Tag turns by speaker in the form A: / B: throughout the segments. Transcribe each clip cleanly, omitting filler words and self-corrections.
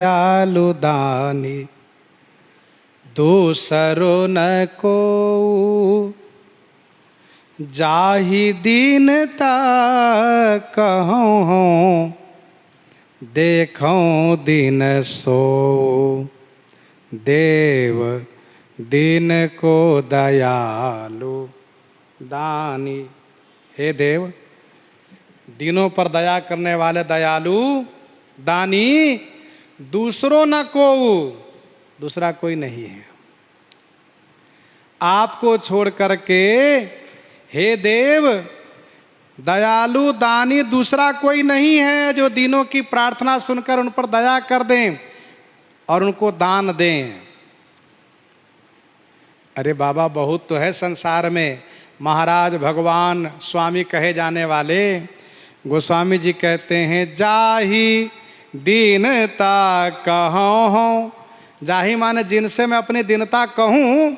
A: दयालु दानी दूसरो न को जाहि दीनता कहूँ देखूँ दिन सो देव दीन को दयालु दानी। हे देव, दीनों पर दया करने वाले दयालु दानी दूसरों न को, दूसरा कोई नहीं है आपको छोड़ करके। हे देव, दयालु दानी दूसरा कोई नहीं है जो दीनों की प्रार्थना सुनकर उन पर दया कर दें और उनको दान दें। अरे बाबा, बहुत तो है संसार में। महाराज, भगवान, स्वामी कहे जाने वाले गोस्वामी जी कहते हैं, जाहि दीनता कहूँ। जाहि माने जिनसे मैं अपनी दीनता कहूँ,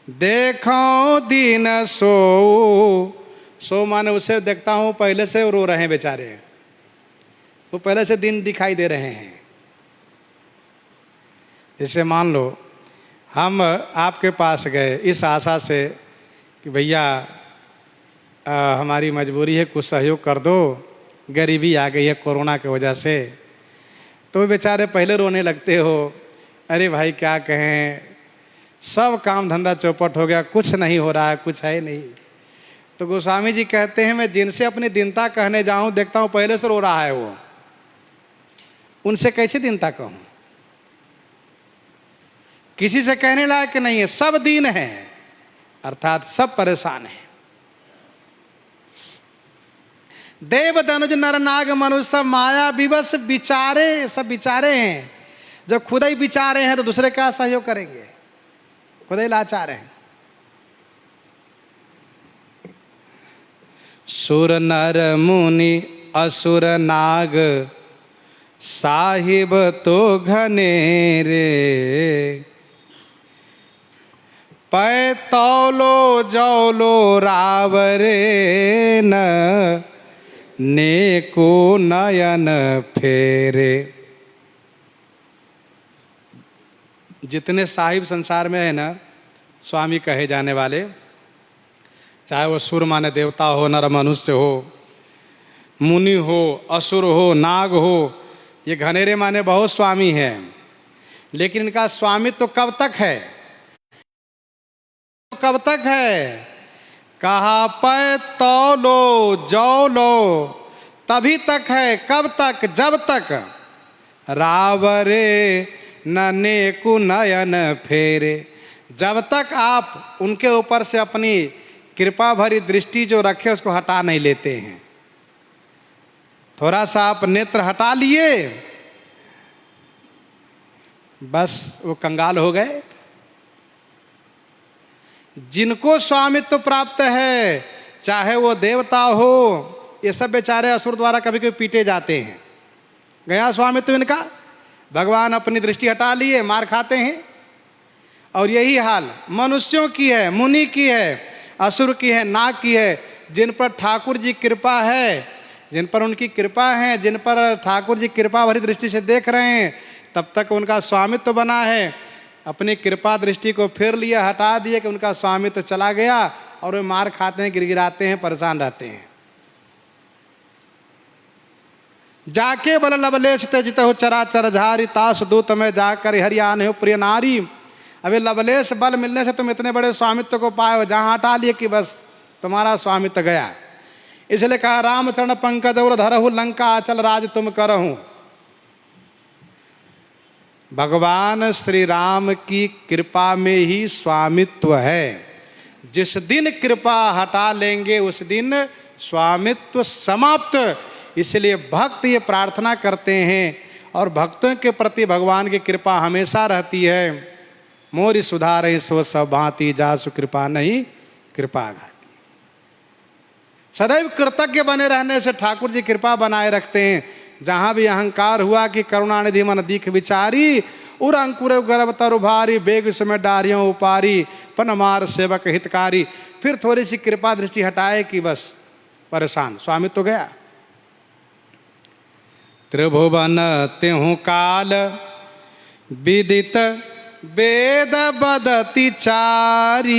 A: देखो दीन सो। सो माने उसे देखता हूँ पहले से रो रहे हैं बेचारे, वो पहले से दिन दिखाई दे रहे हैं। जैसे मान लो हम आपके पास गए इस आशा से कि भैया हमारी मजबूरी है, कुछ सहयोग कर दो, गरीबी आ गई है कोरोना की वजह से। तो बेचारे पहले रोने लगते हो, अरे भाई क्या कहें, सब काम धंधा चौपट हो गया, कुछ नहीं हो रहा है, कुछ है नहीं। तो गोस्वामी जी कहते हैं, मैं जिनसे अपनी दीनता कहने जाऊं देखता हूं पहले से रो रहा है वो, उनसे कैसे दीनता कहूं? किसी से कहने लायक नहीं है, सब दीन है, अर्थात सब परेशान है। देव धनुज नर नाग मनुष्य सब माया विवश बिचारे, सब बिचारे हैं। जब खुद ही बिचारे हैं तो दूसरे का सहयोग करेंगे, खुद ही लाचार हैं। सुर नर मुनि असुर नाग साहिब तो घनेरे, पै तौलो जौलो रावरे न नेको नयन फेरे। जितने साहिब संसार में है ना, स्वामी कहे जाने वाले, चाहे वो सुर माने देवता हो, नर मनुष्य हो, मुनि हो, असुर हो, नाग हो, ये घनेरे माने बहुत स्वामी हैं। लेकिन इनका स्वामित्व तो कब तक है? कब तक है? कहा पै तौलो जौ लो, तभी तक है। कब तक? जब तक रावरे न नेकु नयन फेरे, जब तक आप उनके ऊपर से अपनी कृपा भरी दृष्टि जो रखे उसको हटा नहीं लेते हैं। थोड़ा सा आप नेत्र हटा लिए, बस वो कंगाल हो गए। जिनको स्वामित्व प्राप्त है, चाहे वो देवता हो, ये सब बेचारे असुर द्वारा कभी कभी पीटे जाते हैं। गया स्वामित्व इनका, भगवान अपनी दृष्टि हटा लिए, मार खाते हैं। और यही हाल मनुष्यों की है, मुनि की है, असुर की है, नाग की है। जिन पर ठाकुर जी कृपा है, जिन पर उनकी कृपा है, जिन पर ठाकुर जी कृपा भरी दृष्टि से देख रहे हैं, तब तक उनका स्वामित्व बना है। अपनी कृपा दृष्टि को फिर लिया, हटा दिए कि उनका स्वामित्व चला गया और वे मार खाते हैं, गिरगिराते हैं, परेशान रहते हैं। जाके बल लवलेश तेजित हो चराचर झारी, तास दूत में जाकर हरियाण हो प्रिय नारी। अबे लवलेश बल मिलने से तुम इतने बड़े स्वामित्व को पाए हो, जहां हटा लिए कि बस तुम्हारा स्वामित्व गया। इसलिए कहा, रामचरण पंकज और धरहु लंका अचल राज तुम करहूं। भगवान श्री राम की कृपा में ही स्वामित्व है। जिस दिन कृपा हटा लेंगे उस दिन स्वामित्व समाप्त। इसलिए भक्त ये प्रार्थना करते हैं और भक्तों के प्रति भगवान की कृपा हमेशा रहती है। मोरि सुधारे सो सब भांति, जासु कृपा नहीं कृपा घाती। सदैव कृतज्ञ बने रहने से ठाकुर जी कृपा बनाए रखते हैं। जहाँ भी अहंकार हुआ कि करुणानिधि मन दीख विचारी, उर अंकुर गर्भ तरु भारी, बेग समय डारियों उपारी, पनमार सेवक हितकारी। फिर थोड़ी सी कृपा दृष्टि हटाए कि बस परेशान, स्वामित्व तो गया। त्रिभुवन त्यों काल विदित वेद बदति चारी।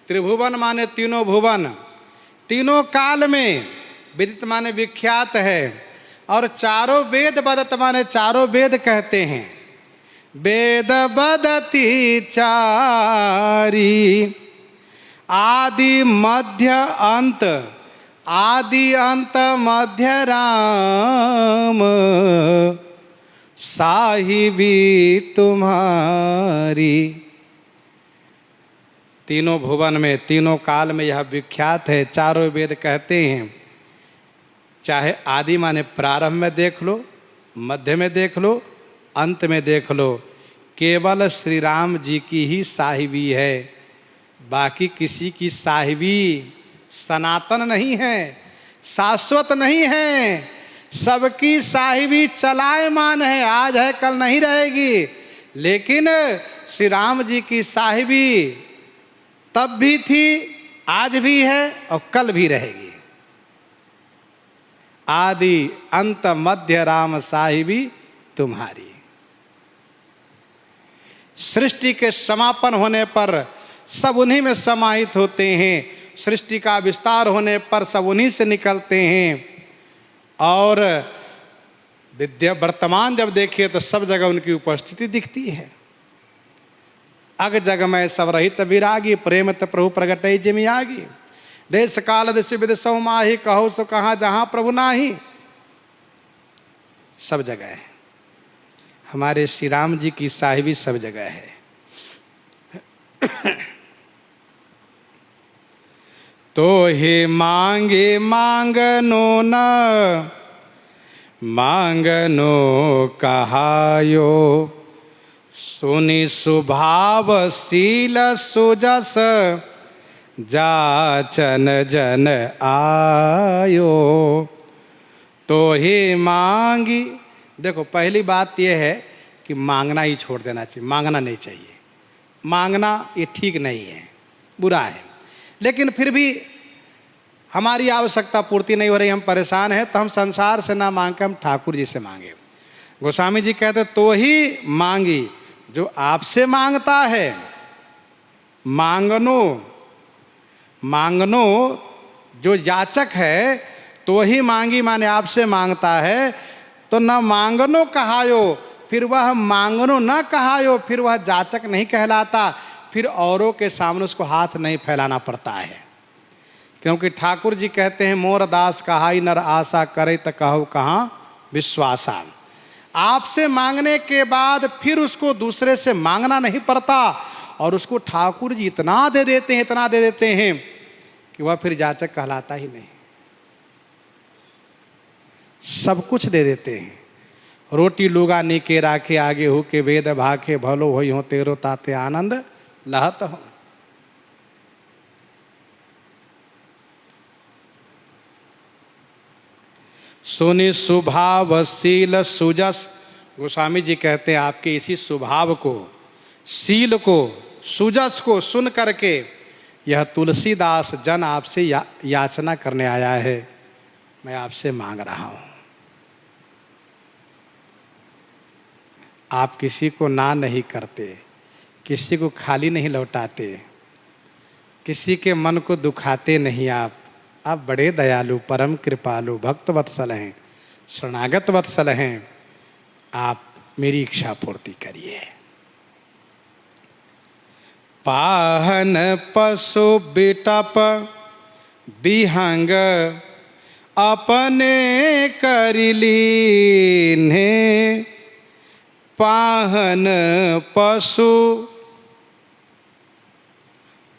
A: त्रिभुवन माने तीनों भुवन, तीनों काल में, विदित माने विख्यात है, और चारों वेद बदत माने चारों वेद कहते हैं। वेद बदति चारी, आदि मध्य अंत, आदि अंत मध्य राम, साहिबी तुम्हारी। तीनों भुवन में, तीनों काल में यह विख्यात है, चारों वेद कहते हैं। चाहे आदि माने प्रारंभ में देख लो, मध्य में देख लो, अंत में देख लो, केवल श्री राम जी की ही साहिबी है, बाकी किसी की साहिबी सनातन नहीं है, शाश्वत नहीं है। सबकी साहिबी चलायमान है, आज है कल नहीं रहेगी, लेकिन श्री राम जी की साहिबी तब भी थी, आज भी है और कल भी रहेगी। आदि अंत मध्य राम साहिबी तुम्हारी। सृष्टि के समापन होने पर सब उन्हीं में समाहित होते हैं, सृष्टि का विस्तार होने पर सब उन्हीं से निकलते हैं, और विद्या वर्तमान जब देखिए तो सब जगह उनकी उपस्थिति दिखती है। अग जग में सब रहित विरागी, प्रेम त प्रभु प्रगटई जिमि आगी। देश काल दिश विदिशौ माही, कहो सो कहाँ जहाँ प्रभु नाही। सब जगह है, हमारे श्री राम जी की साहिबी सब जगह है। तो हे मांगे मांगनो न मांगनो कहायो, सुनि सुभाव शील सुजस जाचन जन आयो। तो हे मांगी, देखो पहली बात यह है कि मांगना ही छोड़ देना चाहिए, मांगना नहीं चाहिए। मांगना ये ठीक नहीं है, बुरा है, लेकिन फिर भी हमारी आवश्यकता पूर्ति नहीं हो रही, हम परेशान हैं, तो हम संसार से ना मांग के हम ठाकुर जी से मांगे। गोस्वामी जी कहते तो ही मांगी, जो आपसे मांगता है, मांगनो, मांगनो जो याचक है तो ही मांगी माने आपसे मांगता है, तो न मांगनो कहायो, फिर वह मांगनो न कहायो, फिर वह जाचक नहीं कहलाता, फिर औरों के सामने उसको हाथ नहीं फैलाना पड़ता है। क्योंकि ठाकुर जी कहते हैं मोर दास कहाई नर आशा करे त कहो कहाँ विश्वासा। आपसे मांगने के बाद फिर उसको दूसरे से मांगना नहीं पड़ता, और उसको ठाकुर जी इतना दे देते हैं, इतना दे देते हैं कि वह फिर जाचक कहलाता ही नहीं। सब कुछ दे देते हैं। रोटी लुगा नीके राखे, आगे हो के वेद भाखे, भलो होई हो तेरो ताते आनंद लहत हो। सुनि सुभाव शील सुजस। गोस्वामी जी कहते हैं आपके इसी स्वभाव को, शील को, सुजस को सुन करके यह तुलसीदास जन आपसे याचना करने आया है, मैं आपसे मांग रहा हूं। आप किसी को ना नहीं करते, किसी को खाली नहीं लौटाते, किसी के मन को दुखाते नहीं। आप बड़े दयालु, परम कृपालु, भक्त वत्सल हैं, शरणागत वत्सल हैं। आप मेरी इच्छा पूर्ति करिए। पाहन पशु बिटप बिहंग अपने करिलीन्हे, पाहन पशु,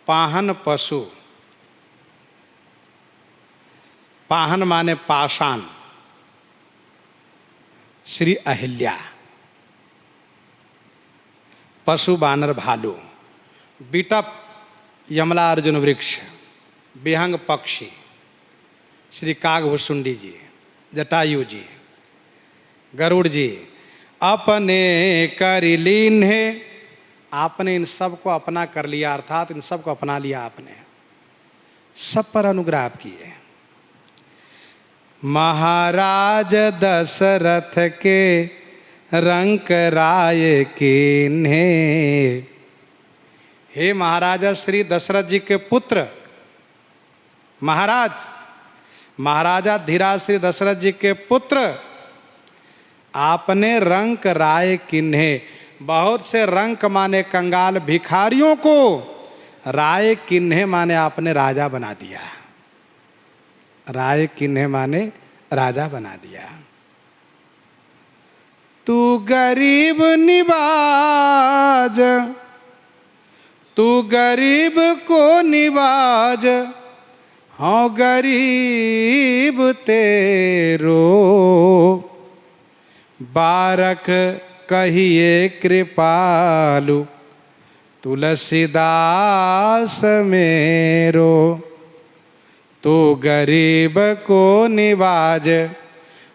A: पाहन पशु, पाहन माने पाषाण, श्री अहिल्या, पशु बानर भालू, बिटप यमला अर्जुन वृक्ष, बिहंग पक्षी श्री कागभुसुंडी जी, जटायु जी, गरुड़ जी, अपने करिलीन है। आपने इन सब को अपना कर लिया, अर्थात इन सब को अपना लिया आपने, सब पर अनुग्रह आप किए। महाराज दशरथ के रंक राय कीन्हे। हे महाराजा श्री दशरथ जी के पुत्र महाराजा धीराज श्री दशरथ जी के पुत्र, आपने रंक राय किन्हे, बहुत से रंक माने कंगाल भिखारियों को राय किन्हे माने आपने राजा बना दिया। राय किन्हे माने राजा बना दिया। तू गरीब निवाज, तू गरीब को निवाज, हाँ गरीब तेरो। बारक कहिए कृपालु, तुलसीदास मेरो। तू गरीब को निवाज,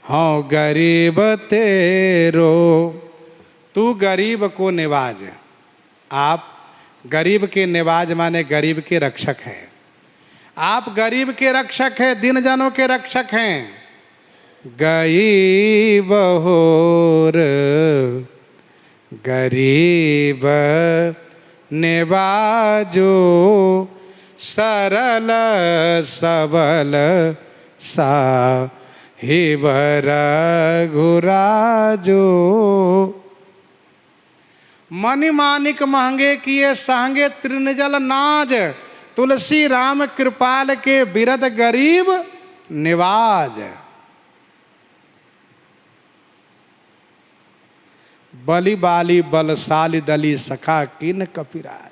A: हाँ गरीब तेरो। तू गरीब को निवाज, आप गरीब के निवाज माने गरीब के रक्षक हैं। आप गरीब के रक्षक हैं, दिन जनों के रक्षक हैं। गई बहोर गरीब निवाजो, सरल सबल साहिब रघुराजो। मणि मानिक महंगे किए सहंगे तृणजल नाज, तुलसी राम कृपाल के बिरद गरीब निवाज। बलि बाली बलशाली दली सखा किन कपिराज।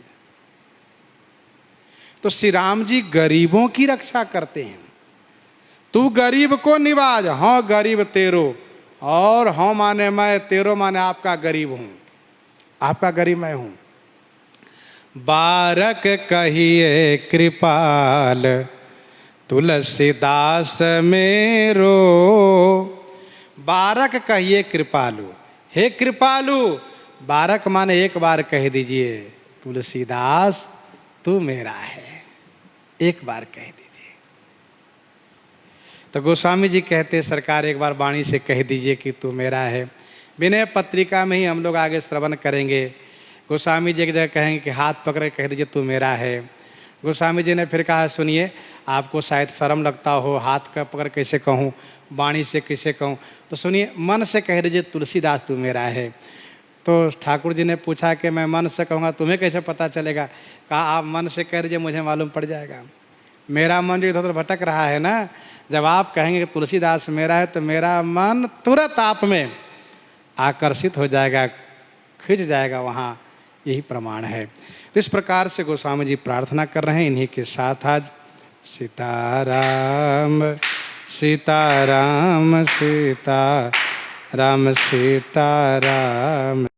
A: तो श्री राम जी गरीबों की रक्षा करते हैं। तू गरीब को निवाज, हाँ गरीब तेरो, और हाँ माने मैं, तेरो माने आपका गरीब हूं, आपका गरीब मैं हूं। बारक कहिए कृपाल, तुलसीदास मेरो। बारक कहिए कृपालु, हे कृपालु, बारक माने एक बार कह दीजिए, तुलसीदास तू मेरा है, एक बार कह दीजिए। तो गोस्वामी जी कहते, सरकार एक बार वाणी से कह दीजिए कि तू मेरा है। विनय पत्रिका में ही हम लोग आगे श्रवण करेंगे। गोस्वामी जी एक जगह कहेंगे कि हाथ पकड़ के कह दीजिए तू मेरा है। गोस्वामी जी ने फिर कहा, सुनिए आपको शायद शर्म लगता हो, हाथ का पकड़ कैसे कहूँ, वाणी से कैसे कहूँ, तो सुनिए मन से कह दीजिए तुलसीदास तू मेरा है। तो ठाकुर जी ने पूछा कि मैं मन से कहूँगा तुम्हें कैसे पता चलेगा? कहा आप मन से कह दीजिए, मुझे मालूम पड़ जाएगा। मेरा मन जो इधर उधर भटक रहा है ना, जब आप कहेंगे कि तुलसीदास मेरा है तो मेरा मन तुरंत आप में आकर्षित हो जाएगा, खिंच जाएगा वहाँ, यही प्रमाण है। तो इस प्रकार से गोस्वामी जी प्रार्थना कर रहे हैं। इन्हीं के साथ आज सीताराम सीताराम सीताराम सीताराम।